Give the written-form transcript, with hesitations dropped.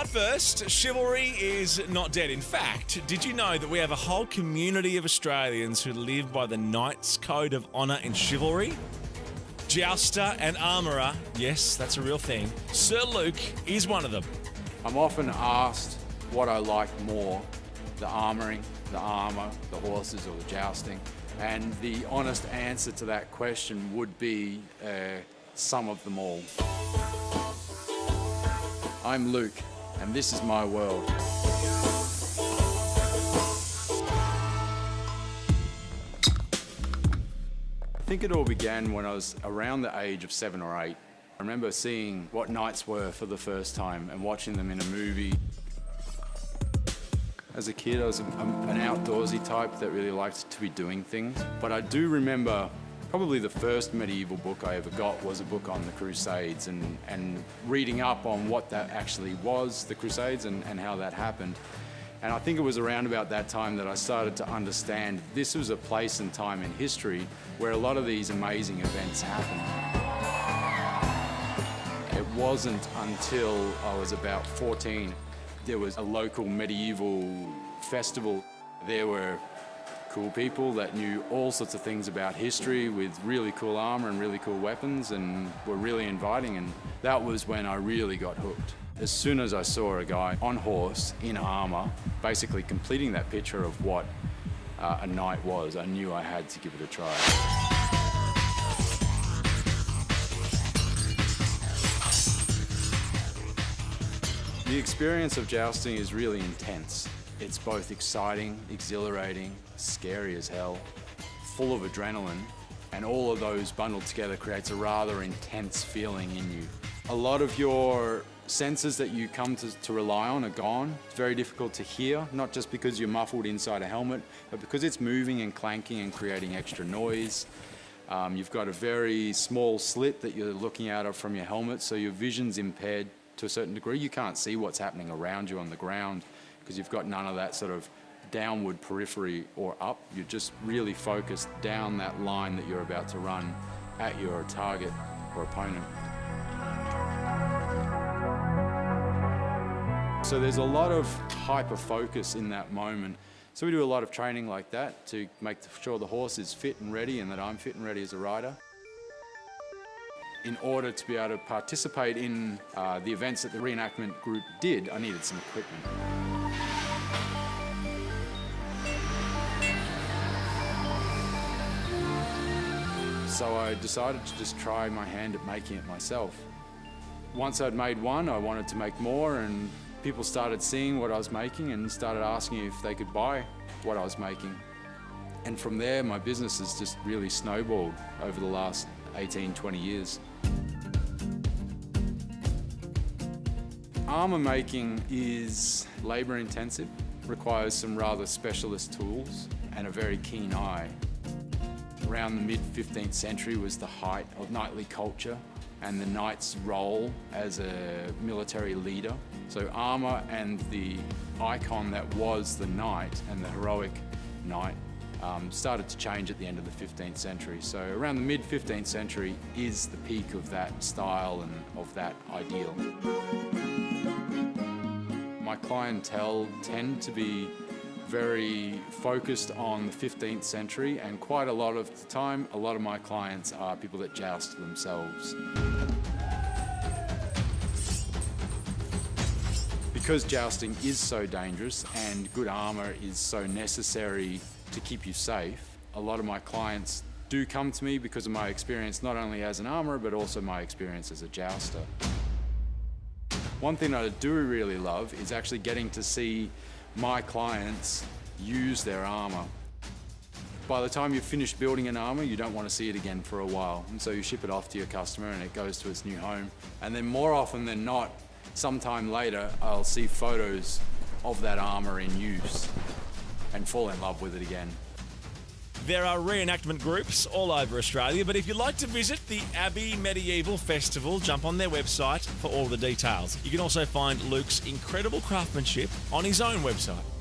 But first, chivalry is not dead. In fact, did you know that we have a whole community of Australians who live by the Knights Code of Honour and Chivalry? Jouster and armourer, yes, that's a real thing. Sir Luke is one of them. I'm often asked what I like more, the armouring, the armour, the horses or the jousting. And the honest answer to that question would be some of them all. I'm Luke, and this is my world. I think it all began when I was around the age of 7 or 8. I remember seeing what knights were for the first time and watching them in a movie. As a kid, I was an outdoorsy type that really liked to be doing things. But I do remember probably the first medieval book I ever got was a book on the Crusades and reading up on what that actually was, the Crusades, and how that happened. And I think it was around about that time that I started to understand this was a place and time in history where a lot of these amazing events happened. It wasn't until I was about 14, there was a local medieval festival. There were cool people that knew all sorts of things about history with really cool armour and really cool weapons and were really inviting, and that was when I really got hooked. As soon as I saw a guy on horse in armour, basically completing that picture of what a knight was, I knew I had to give it a try. The experience of jousting is really intense. It's both exciting, exhilarating, scary as hell, full of adrenaline, and all of those bundled together creates a rather intense feeling in you. A lot of your senses that you come to rely on are gone. It's very difficult to hear, not just because you're muffled inside a helmet, but because it's moving and clanking and creating extra noise. You've got a very small slit that you're looking out of from your helmet, so your vision's impaired to a certain degree. You can't see what's happening around you on the ground because you've got none of that sort of downward periphery or up. You're just really focused down that line that you're about to run at your target or opponent. So there's a lot of hyper-focus in that moment. So we do a lot of training like that to make sure the horse is fit and ready and that I'm fit and ready as a rider. In order to be able to participate in the events that the reenactment group did, I needed some equipment. So I decided to just try my hand at making it myself. Once I'd made one, I wanted to make more, and people started seeing what I was making and started asking if they could buy what I was making. And from there, my business has just really snowballed over the last 18, 20 years. Armour making is labour intensive, requires some rather specialist tools and a very keen eye. Around the mid-15th century was the height of knightly culture and the knight's role as a military leader. So armour and the icon that was the knight and the heroic knight started to change at the end of the 15th century. So around the mid-15th century is the peak of that style and of that ideal. My clientele tend to be very focused on the 15th century, and quite a lot of the time, a lot of my clients are people that joust themselves. Because jousting is so dangerous and good armour is so necessary to keep you safe, a lot of my clients do come to me because of my experience not only as an armourer but also my experience as a jouster. One thing that I do really love is actually getting to see my clients use their armour. By the time you've finished building an armour, you don't want to see it again for a while, and so you ship it off to your customer and it goes to its new home. And then more often than not, sometime later, I'll see photos of that armour in use and fall in love with it again. There are reenactment groups all over Australia, but if you'd like to visit the Abbey Medieval Festival, jump on their website for all the details. You can also find Luke's incredible craftsmanship on his own website.